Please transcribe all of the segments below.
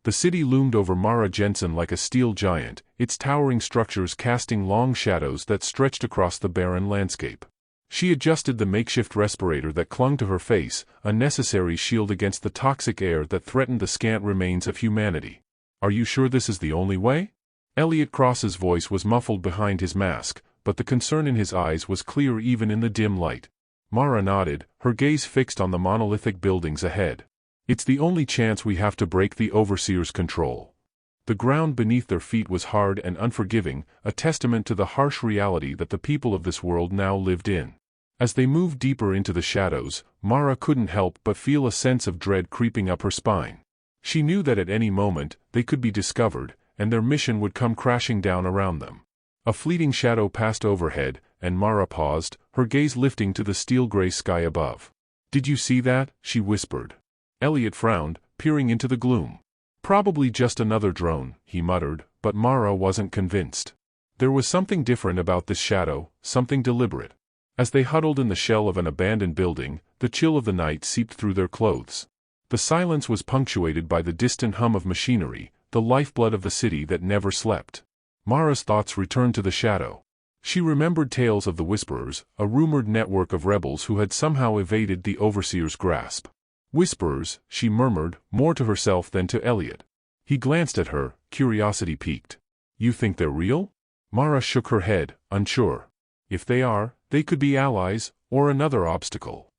The city loomed over Mara Jensen like a steel giant, its towering structures casting long shadows that stretched across the barren landscape. She adjusted the makeshift respirator that clung to her face, a necessary shield against the toxic air that threatened the scant remains of humanity. "Are you sure this is the only way?" Elliot Cross's voice was muffled behind his mask, but the concern in his eyes was clear even in the dim light. Mara nodded, her gaze fixed on the monolithic buildings ahead. "It's the only chance we have to break the Overseer's control." The ground beneath their feet was hard and unforgiving, a testament to the harsh reality that the people of this world now lived in. As they moved deeper into the shadows, Mara couldn't help but feel a sense of dread creeping up her spine. She knew that at any moment, they could be discovered, and their mission would come crashing down around them. A fleeting shadow passed overhead, and Mara paused, her gaze lifting to the steel-gray sky above. "Did you see that?" she whispered. Elliot frowned, peering into the gloom. "Probably just another drone," he muttered, but Mara wasn't convinced. There was something different about this shadow, something deliberate. As they huddled in the shell of an abandoned building, the chill of the night seeped through their clothes. The silence was punctuated by the distant hum of machinery, the lifeblood of the city that never slept. Mara's thoughts returned to the shadow. She remembered tales of the Whisperers, a rumored network of rebels who had somehow evaded the Overseer's grasp. "Whisperers," she murmured, more to herself than to Elliot. He glanced at her, curiosity piqued. "You think they're real?" Mara shook her head, unsure. "If they are, they could be allies, or another obstacle."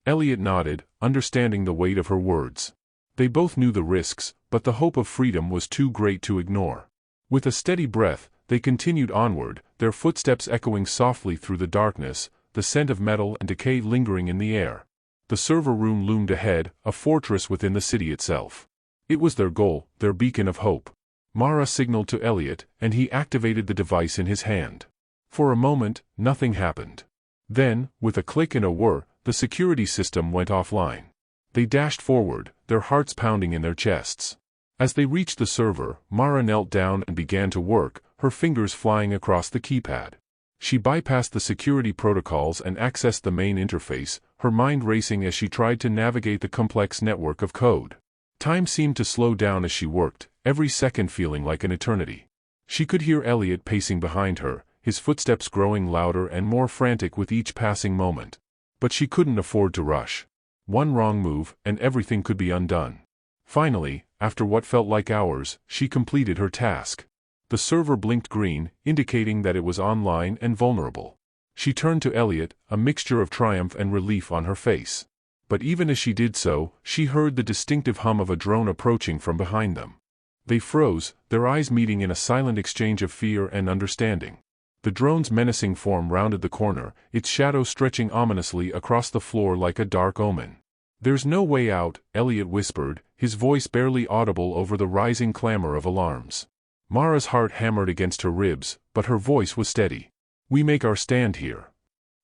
Elliot nodded, understanding the weight of her words. They both knew the risks, but the hope of freedom was too great to ignore. With a steady breath, they continued onward, their footsteps echoing softly through the darkness, the scent of metal and decay lingering in the air. The server room loomed ahead, a fortress within the city itself. It was their goal, their beacon of hope. Mara signaled to Elliot, and he activated the device in his hand. For a moment, nothing happened. Then, with a click and a whir, the security system went offline. They dashed forward, their hearts pounding in their chests. As they reached the server, Mara knelt down and began to work, her fingers flying across the keypad. She bypassed the security protocols and accessed the main interface, her mind racing as she tried to navigate the complex network of code. Time seemed to slow down as she worked, every second feeling like an eternity. She could hear Elliot pacing behind her, his footsteps growing louder and more frantic with each passing moment. But she couldn't afford to rush. One wrong move, and everything could be undone. Finally, after what felt like hours, she completed her task. The server blinked green, indicating that it was online and vulnerable. She turned to Elliot, a mixture of triumph and relief on her face. But even as she did so, she heard the distinctive hum of a drone approaching from behind them. They froze, their eyes meeting in a silent exchange of fear and understanding. The drone's menacing form rounded the corner, its shadow stretching ominously across the floor like a dark omen. "There's no way out," Elliot whispered, his voice barely audible over the rising clamor of alarms. Mara's heart hammered against her ribs, but her voice was steady. "We make our stand here."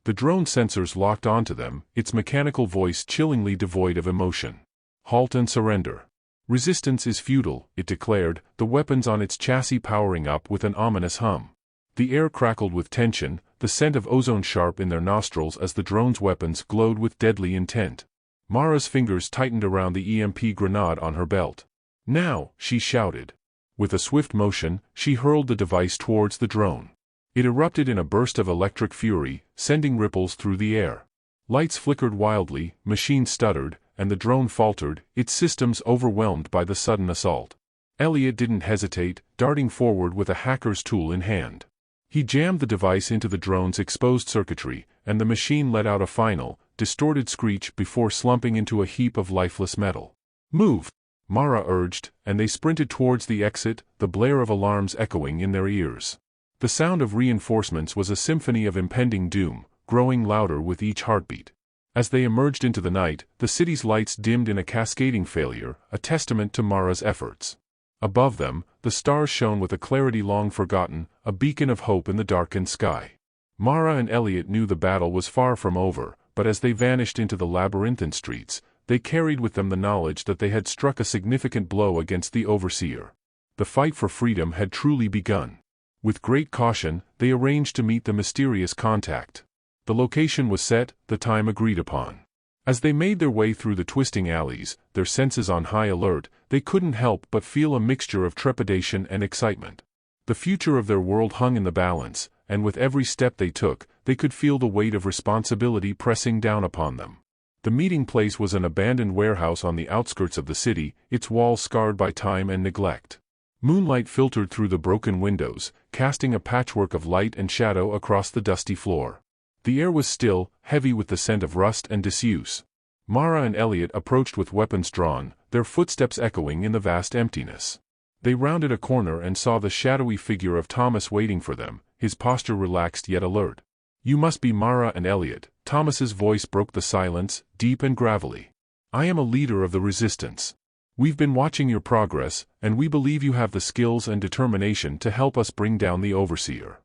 The drone sensors locked onto them, its mechanical voice chillingly devoid of emotion. "Halt and surrender. Resistance is futile," it declared, the weapons on its chassis powering up with an ominous hum. The air crackled with tension, the scent of ozone sharp in their nostrils as the drone's weapons glowed with deadly intent. Mara's fingers tightened around the EMP grenade on her belt. "Now!" she shouted. With a swift motion, she hurled the device towards the drone. It erupted in a burst of electric fury, sending ripples through the air. Lights flickered wildly, machines stuttered, and the drone faltered, its systems overwhelmed by the sudden assault. Elliot didn't hesitate, darting forward with a hacker's tool in hand. He jammed the device into the drone's exposed circuitry, and the machine let out a final, distorted screech before slumping into a heap of lifeless metal. "Move!" Mara urged, and they sprinted towards the exit, the blare of alarms echoing in their ears. The sound of reinforcements was a symphony of impending doom, growing louder with each heartbeat. As they emerged into the night, the city's lights dimmed in a cascading failure, a testament to Mara's efforts. Above them, the stars shone with a clarity long forgotten, a beacon of hope in the darkened sky. Mara and Eliot knew the battle was far from over, but as they vanished into the labyrinthine streets, they carried with them the knowledge that they had struck a significant blow against the Overseer. The fight for freedom had truly begun. With great caution, they arranged to meet the mysterious contact. The location was set, the time agreed upon. As they made their way through the twisting alleys, their senses on high alert, they couldn't help but feel a mixture of trepidation and excitement. The future of their world hung in the balance, and with every step they took, they could feel the weight of responsibility pressing down upon them. The meeting place was an abandoned warehouse on the outskirts of the city, its walls scarred by time and neglect. Moonlight filtered through the broken windows, casting a patchwork of light and shadow across the dusty floor. The air was still, heavy with the scent of rust and disuse. Mara and Eliot approached with weapons drawn, their footsteps echoing in the vast emptiness. They rounded a corner and saw the shadowy figure of Thomas waiting for them, his posture relaxed yet alert. "You must be Mara and Eliot." Thomas's voice broke the silence, deep and gravelly. "I am a leader of the resistance. We've been watching your progress, and we believe you have the skills and determination to help us bring down the overseer."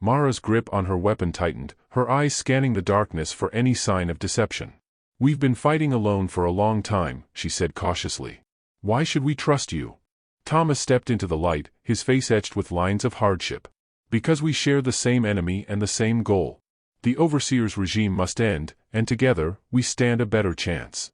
Mara's grip on her weapon tightened, her eyes scanning the darkness for any sign of deception. "We've been fighting alone for a long time," she said cautiously. "Why should we trust you?" Thomas stepped into the light, his face etched with lines of hardship. "Because we share the same enemy and the same goal. The overseer's regime must end, and together, we stand a better chance."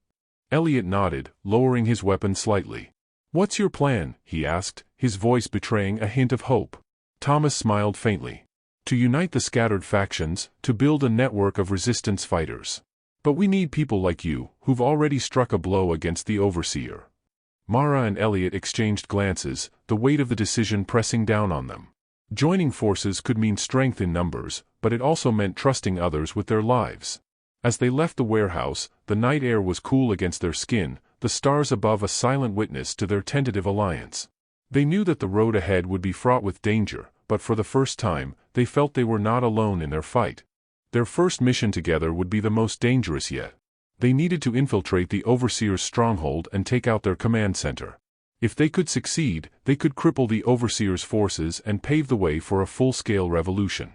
Eliot nodded, lowering his weapon slightly. "What's your plan?" he asked, his voice betraying a hint of hope. Thomas smiled faintly. "To unite the scattered factions, to build a network of resistance fighters. But we need people like you, who've already struck a blow against the overseer." Mara and Eliot exchanged glances, the weight of the decision pressing down on them. Joining forces could mean strength in numbers, but it also meant trusting others with their lives. As they left the warehouse, the night air was cool against their skin, the stars above a silent witness to their tentative alliance. They knew that the road ahead would be fraught with danger, but for the first time, they felt they were not alone in their fight. Their first mission together would be the most dangerous yet. They needed to infiltrate the overseer's stronghold and take out their command center. If they could succeed, they could cripple the overseer's forces and pave the way for a full-scale revolution.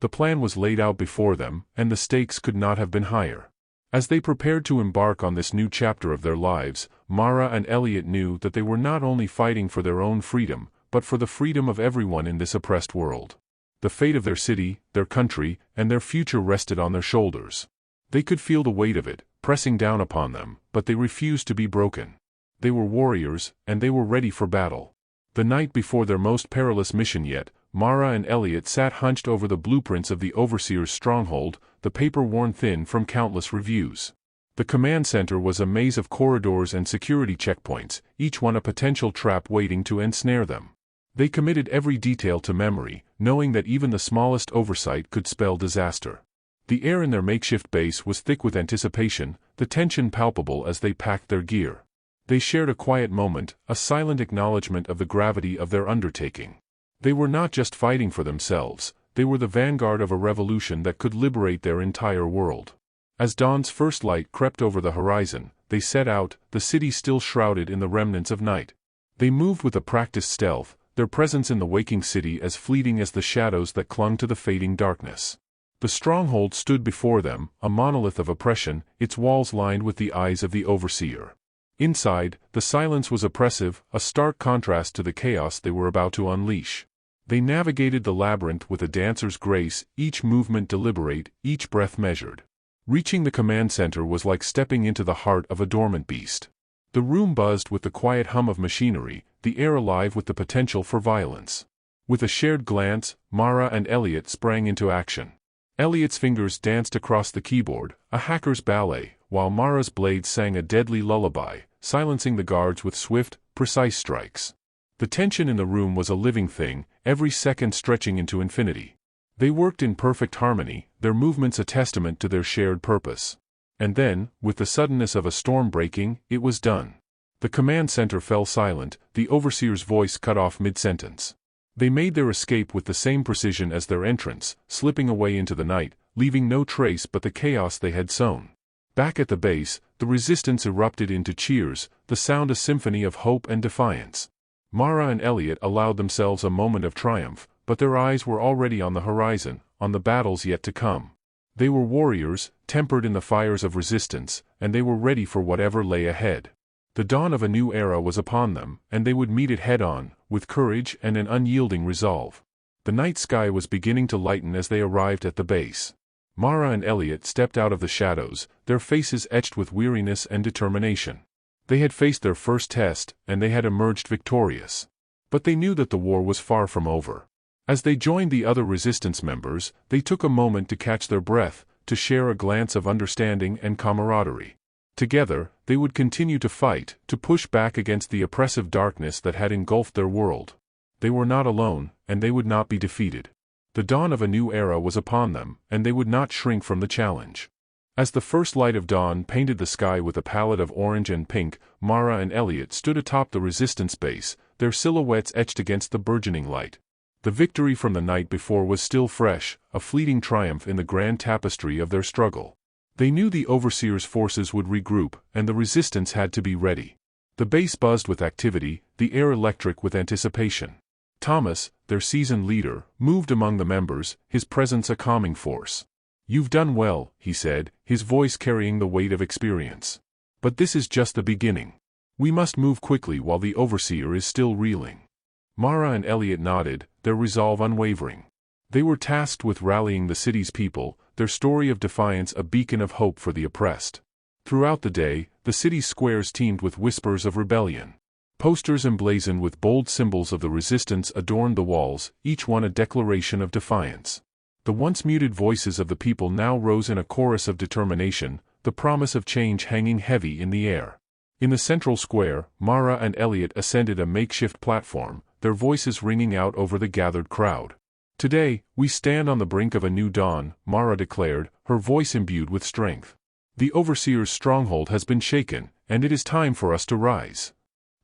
The plan was laid out before them, and the stakes could not have been higher. As they prepared to embark on this new chapter of their lives, Mara and Eliot knew that they were not only fighting for their own freedom, but for the freedom of everyone in this oppressed world. The fate of their city, their country, and their future rested on their shoulders. They could feel the weight of it, pressing down upon them, but they refused to be broken. They were warriors, and they were ready for battle. The night before their most perilous mission yet, Mara and Eliot sat hunched over the blueprints of the overseer's stronghold, the paper worn thin from countless reviews. The command center was a maze of corridors and security checkpoints, each one a potential trap waiting to ensnare them. They committed every detail to memory, knowing that even the smallest oversight could spell disaster. The air in their makeshift base was thick with anticipation, the tension palpable as they packed their gear. They shared a quiet moment, a silent acknowledgement of the gravity of their undertaking. They were not just fighting for themselves, they were the vanguard of a revolution that could liberate their entire world. As dawn's first light crept over the horizon, they set out, the city still shrouded in the remnants of night. They moved with a practiced stealth, their presence in the waking city as fleeting as the shadows that clung to the fading darkness. The stronghold stood before them, a monolith of oppression, its walls lined with the eyes of the overseer. Inside, the silence was oppressive, a stark contrast to the chaos they were about to unleash. They navigated the labyrinth with a dancer's grace, each movement deliberate, each breath measured. Reaching the command center was like stepping into the heart of a dormant beast. The room buzzed with the quiet hum of machinery, the air alive with the potential for violence. With a shared glance, Mara and Eliot sprang into action. Eliot's fingers danced across the keyboard, a hacker's ballet, while Mara's blades sang a deadly lullaby, silencing the guards with swift, precise strikes. The tension in the room was a living thing, every second stretching into infinity. They worked in perfect harmony, their movements a testament to their shared purpose. And then, with the suddenness of a storm breaking, it was done. The command center fell silent, the overseer's voice cut off mid-sentence. They made their escape with the same precision as their entrance, slipping away into the night, leaving no trace but the chaos they had sown. Back at the base, the resistance erupted into cheers, the sound a symphony of hope and defiance. Mara and Eliot allowed themselves a moment of triumph, but their eyes were already on the horizon, on the battles yet to come. They were warriors, tempered in the fires of resistance, and they were ready for whatever lay ahead. The dawn of a new era was upon them, and they would meet it head-on, with courage and an unyielding resolve. The night sky was beginning to lighten as they arrived at the base. Mara and Eliot stepped out of the shadows, their faces etched with weariness and determination. They had faced their first test, and they had emerged victorious. But they knew that the war was far from over. As they joined the other resistance members, they took a moment to catch their breath, to share a glance of understanding and camaraderie. Together, they would continue to fight, to push back against the oppressive darkness that had engulfed their world. They were not alone, and they would not be defeated. The dawn of a new era was upon them, and they would not shrink from the challenge. As the first light of dawn painted the sky with a palette of orange and pink, Mara and Eliot stood atop the resistance base, their silhouettes etched against the burgeoning light. The victory from the night before was still fresh, a fleeting triumph in the grand tapestry of their struggle. They knew the Overseer's forces would regroup, and the resistance had to be ready. The base buzzed with activity, the air electric with anticipation. Thomas, their seasoned leader, moved among the members, his presence a calming force. "You've done well," he said, his voice carrying the weight of experience. "But this is just the beginning. We must move quickly while the Overseer is still reeling." Mara and Eliot nodded, their resolve unwavering. They were tasked with rallying the city's people, their story of defiance a beacon of hope for the oppressed. Throughout the day, the city's squares teemed with whispers of rebellion. Posters emblazoned with bold symbols of the resistance adorned the walls, each one a declaration of defiance. The once muted voices of the people now rose in a chorus of determination, the promise of change hanging heavy in the air. In the central square, Mara and Eliot ascended a makeshift platform, their voices ringing out over the gathered crowd. "Today, we stand on the brink of a new dawn," Mara declared, her voice imbued with strength. "The Overseer's stronghold has been shaken, and it is time for us to rise."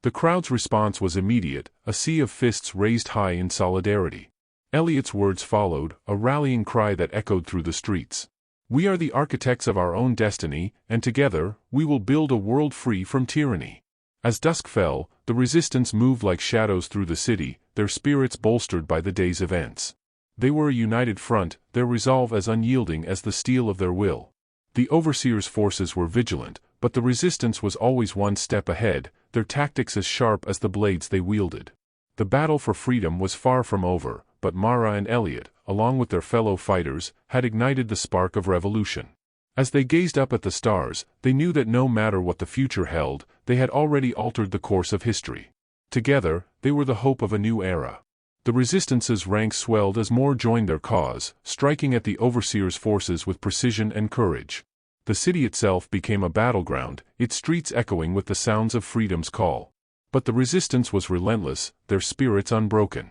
The crowd's response was immediate, a sea of fists raised high in solidarity. Eliot's words followed, a rallying cry that echoed through the streets. "We are the architects of our own destiny, and together, we will build a world free from tyranny." As dusk fell, the resistance moved like shadows through the city, their spirits bolstered by the day's events. They were a united front, their resolve as unyielding as the steel of their will. The Overseer's forces were vigilant, but the resistance was always one step ahead, their tactics as sharp as the blades they wielded. The battle for freedom was far from over, but Mara and Eliot, along with their fellow fighters, had ignited the spark of revolution. As they gazed up at the stars, they knew that no matter what the future held, they had already altered the course of history. Together, they were the hope of a new era. The resistance's ranks swelled as more joined their cause, striking at the Overseer's forces with precision and courage. The city itself became a battleground, its streets echoing with the sounds of freedom's call. But the resistance was relentless, their spirits unbroken.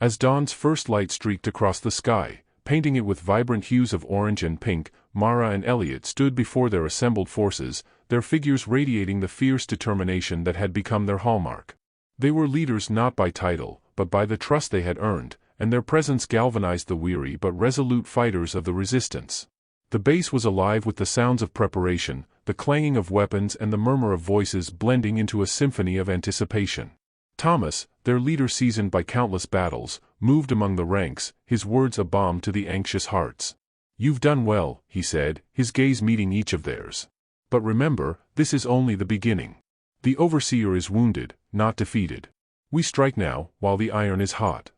As dawn's first light streaked across the sky, painting it with vibrant hues of orange and pink, Mara and Eliot stood before their assembled forces, their figures radiating the fierce determination that had become their hallmark. They were leaders not by title, but by the trust they had earned, and their presence galvanized the weary but resolute fighters of the resistance. The base was alive with the sounds of preparation, the clanging of weapons and the murmur of voices blending into a symphony of anticipation. Thomas, their leader seasoned by countless battles, moved among the ranks, his words a balm to the anxious hearts. "You've done well," he said, his gaze meeting each of theirs. "But remember, this is only the beginning. The Overseer is wounded, not defeated. We strike now, while the iron is hot."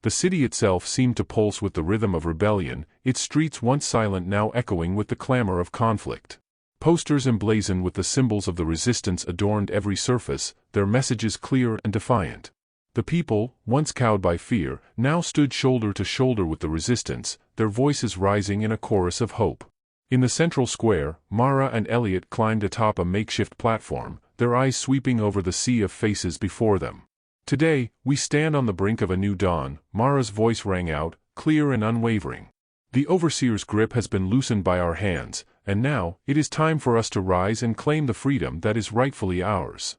The city itself seemed to pulse with the rhythm of rebellion, its streets once silent now echoing with the clamor of conflict. Posters emblazoned with the symbols of the resistance adorned every surface, their messages clear and defiant. The people, once cowed by fear, now stood shoulder to shoulder with the resistance, their voices rising in a chorus of hope. In the central square, Mara and Eliot climbed atop a makeshift platform, their eyes sweeping over the sea of faces before them. "Today, we stand on the brink of a new dawn," Mara's voice rang out, clear and unwavering. "The Overseer's grip has been loosened by our hands, and now, it is time for us to rise and claim the freedom that is rightfully ours."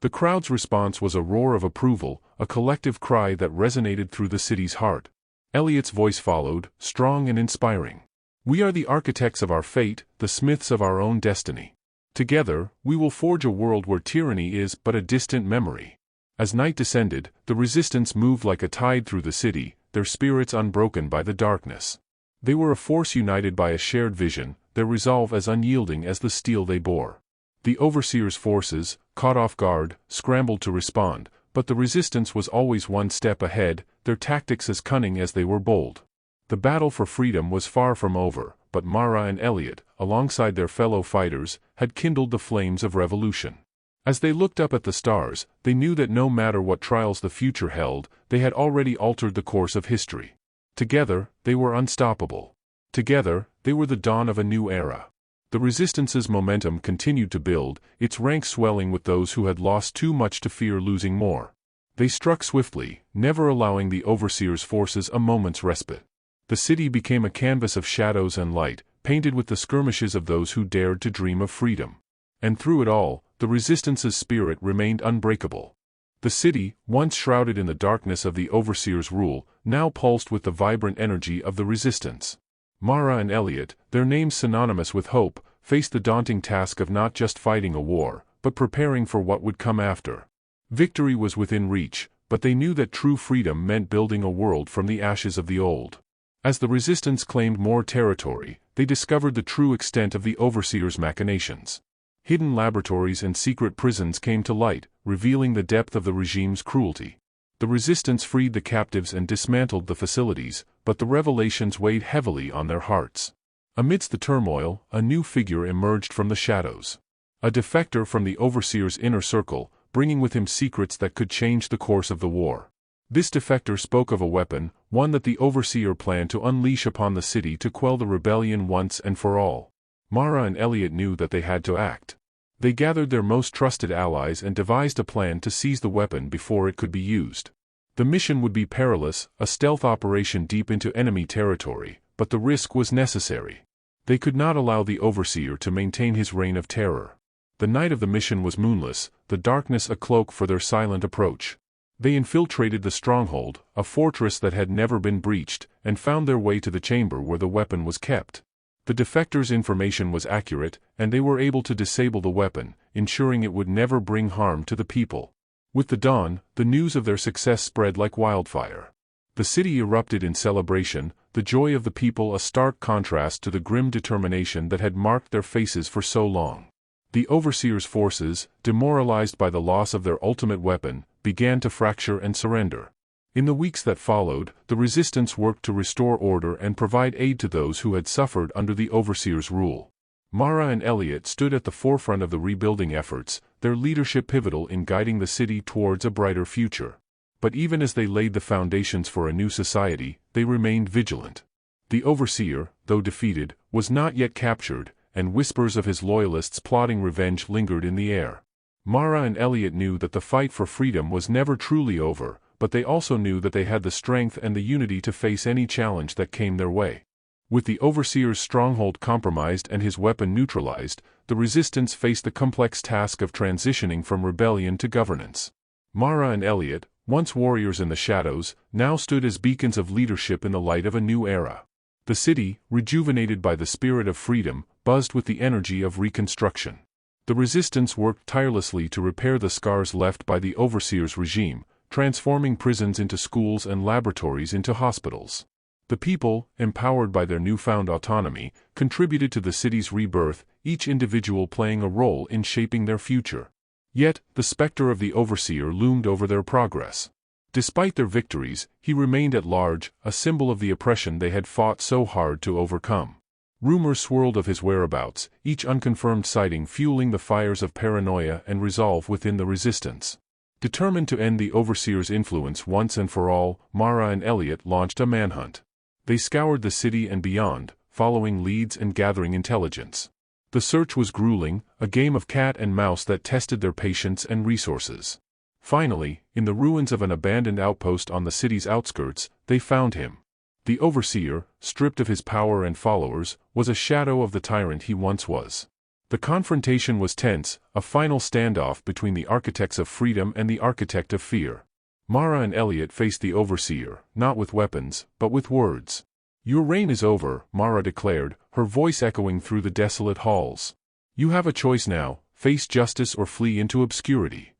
The crowd's response was a roar of approval, a collective cry that resonated through the city's heart. Eliot's voice followed, strong and inspiring. "We are the architects of our fate, the smiths of our own destiny. Together, we will forge a world where tyranny is but a distant memory." As night descended, the resistance moved like a tide through the city, their spirits unbroken by the darkness. They were a force united by a shared vision, their resolve as unyielding as the steel they bore. The Overseer's forces, caught off guard, scrambled to respond, but the resistance was always one step ahead, their tactics as cunning as they were bold. The battle for freedom was far from over, but Mara and Eliot, alongside their fellow fighters, had kindled the flames of revolution. As they looked up at the stars, they knew that no matter what trials the future held, they had already altered the course of history. Together, they were unstoppable. Together, they were the dawn of a new era. The Resistance's momentum continued to build, its ranks swelling with those who had lost too much to fear losing more. They struck swiftly, never allowing the Overseer's forces a moment's respite. The city became a canvas of shadows and light, painted with the skirmishes of those who dared to dream of freedom. And through it all, the Resistance's spirit remained unbreakable. The city, once shrouded in the darkness of the Overseer's rule, now pulsed with the vibrant energy of the Resistance. Mara and Eliot, their names synonymous with hope, faced the daunting task of not just fighting a war, but preparing for what would come after. Victory was within reach, but they knew that true freedom meant building a world from the ashes of the old. As the Resistance claimed more territory, they discovered the true extent of the Overseer's machinations. Hidden laboratories and secret prisons came to light, revealing the depth of the regime's cruelty. The Resistance freed the captives and dismantled the facilities, but the revelations weighed heavily on their hearts. Amidst the turmoil, a new figure emerged from the shadows. A defector from the Overseer's inner circle, bringing with him secrets that could change the course of the war. This defector spoke of a weapon, one that the Overseer planned to unleash upon the city to quell the rebellion once and for all. Mara and Eliot knew that they had to act. They gathered their most trusted allies and devised a plan to seize the weapon before it could be used. The mission would be perilous, a stealth operation deep into enemy territory, but the risk was necessary. They could not allow the Overseer to maintain his reign of terror. The night of the mission was moonless, the darkness a cloak for their silent approach. They infiltrated the stronghold, a fortress that had never been breached, and found their way to the chamber where the weapon was kept. The defector's information was accurate, and they were able to disable the weapon, ensuring it would never bring harm to the people. With the dawn, the news of their success spread like wildfire. The city erupted in celebration, the joy of the people a stark contrast to the grim determination that had marked their faces for so long. The Overseer's forces, demoralized by the loss of their ultimate weapon, began to fracture and surrender. In the weeks that followed, the Resistance worked to restore order and provide aid to those who had suffered under the Overseer's rule. Mara and Eliot stood at the forefront of the rebuilding efforts, their leadership pivotal in guiding the city towards a brighter future. But even as they laid the foundations for a new society, they remained vigilant. The Overseer, though defeated, was not yet captured, and whispers of his loyalists plotting revenge lingered in the air. Mara and Eliot knew that the fight for freedom was never truly over, but they also knew that they had the strength and the unity to face any challenge that came their way. With the Overseer's stronghold compromised and his weapon neutralized, the Resistance faced the complex task of transitioning from rebellion to governance. Mara and Eliot, once warriors in the shadows, now stood as beacons of leadership in the light of a new era. The city, rejuvenated by the spirit of freedom, buzzed with the energy of reconstruction. The Resistance worked tirelessly to repair the scars left by the Overseer's regime, transforming prisons into schools and laboratories into hospitals. The people, empowered by their newfound autonomy, contributed to the city's rebirth, each individual playing a role in shaping their future. Yet, the specter of the Overseer loomed over their progress. Despite their victories, he remained at large, a symbol of the oppression they had fought so hard to overcome. Rumors swirled of his whereabouts, each unconfirmed sighting fueling the fires of paranoia and resolve within the Resistance. Determined to end the Overseer's influence once and for all, Mara and Eliot launched a manhunt. They scoured the city and beyond, following leads and gathering intelligence. The search was grueling, a game of cat and mouse that tested their patience and resources. Finally, in the ruins of an abandoned outpost on the city's outskirts, they found him. The Overseer, stripped of his power and followers, was a shadow of the tyrant he once was. The confrontation was tense, a final standoff between the architects of freedom and the architect of fear. Mara and Eliot faced the Overseer, not with weapons, but with words. "Your reign is over," Mara declared, her voice echoing through the desolate halls. "You have a choice now, face justice or flee into obscurity."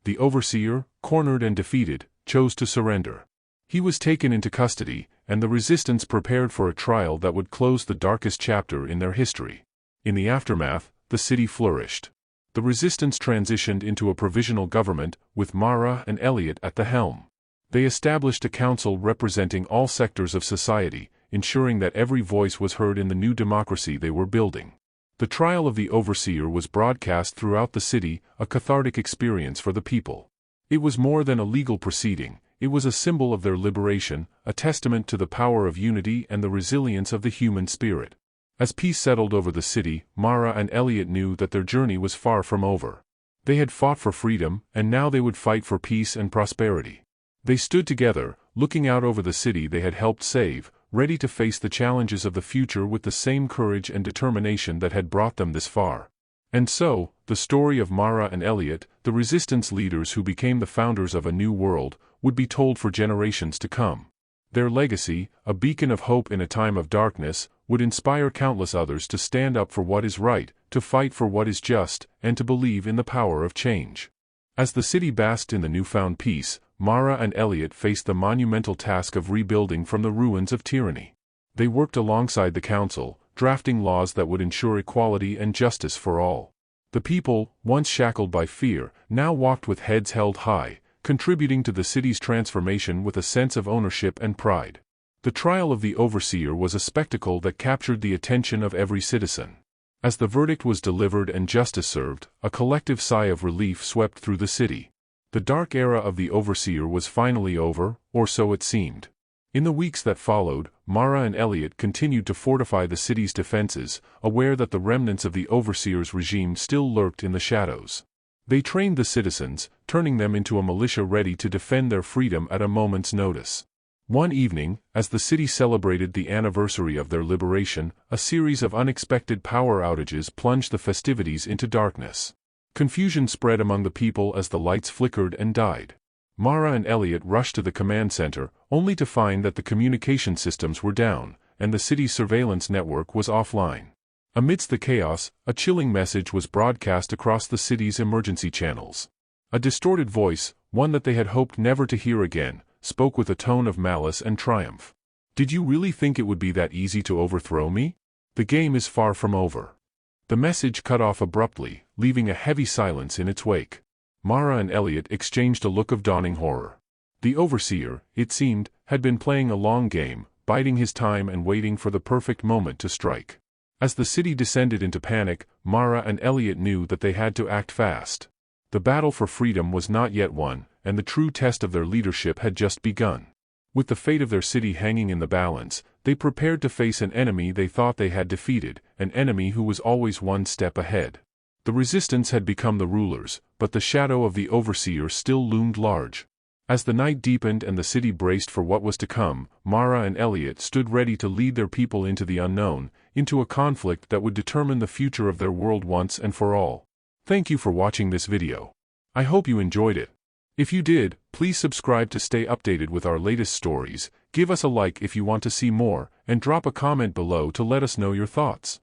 The Overseer, cornered and defeated, chose to surrender. He was taken into custody, and the Resistance prepared for a trial that would close the darkest chapter in their history. In the aftermath, the city flourished. The Resistance transitioned into a provisional government, with Mara and Eliot at the helm. They established a council representing all sectors of society, ensuring that every voice was heard in the new democracy they were building. The trial of the overseer was broadcast throughout the city, a cathartic experience for the people. It was more than a legal proceeding, it was a symbol of their liberation, a testament to the power of unity and the resilience of the human spirit. As peace settled over the city, Mara and Eliot knew that their journey was far from over. They had fought for freedom, and now they would fight for peace and prosperity. They stood together, looking out over the city they had helped save, ready to face the challenges of the future with the same courage and determination that had brought them this far. And so, the story of Mara and Eliot, the resistance leaders who became the founders of a new world, would be told for generations to come. Their legacy, a beacon of hope in a time of darkness, would inspire countless others to stand up for what is right, to fight for what is just, and to believe in the power of change. As the city basked in the newfound peace, Mara and Eliot faced the monumental task of rebuilding from the ruins of tyranny. They worked alongside the council, drafting laws that would ensure equality and justice for all. The people, once shackled by fear, now walked with heads held high, contributing to the city's transformation with a sense of ownership and pride. The trial of the overseer was a spectacle that captured the attention of every citizen. As the verdict was delivered and justice served, a collective sigh of relief swept through the city. The dark era of the overseer was finally over, or so it seemed. In the weeks that followed, Mara and Eliot continued to fortify the city's defenses, aware that the remnants of the overseer's regime still lurked in the shadows. They trained the citizens, turning them into a militia ready to defend their freedom at a moment's notice. One evening, as the city celebrated the anniversary of their liberation, a series of unexpected power outages plunged the festivities into darkness. Confusion spread among the people as the lights flickered and died. Mara and Eliot rushed to the command center, only to find that the communication systems were down, and the city's surveillance network was offline. Amidst the chaos, a chilling message was broadcast across the city's emergency channels. A distorted voice, one that they had hoped never to hear again, spoke with a tone of malice and triumph. "Did you really think it would be that easy to overthrow me? The game is far from over." The message cut off abruptly, leaving a heavy silence in its wake. Mara and Eliot exchanged a look of dawning horror. The overseer, it seemed, had been playing a long game, biding his time and waiting for the perfect moment to strike. As the city descended into panic, Mara and Eliot knew that they had to act fast. The battle for freedom was not yet won, and the true test of their leadership had just begun. With the fate of their city hanging in the balance, they prepared to face an enemy they thought they had defeated, an enemy who was always one step ahead. The resistance had become the rulers, but the shadow of the overseer still loomed large. As the night deepened and the city braced for what was to come, Mara and Eliot stood ready to lead their people into the unknown, into a conflict that would determine the future of their world once and for all. Thank you for watching this video. I hope you enjoyed it. If you did, please subscribe to stay updated with our latest stories, give us a like if you want to see more, and drop a comment below to let us know your thoughts.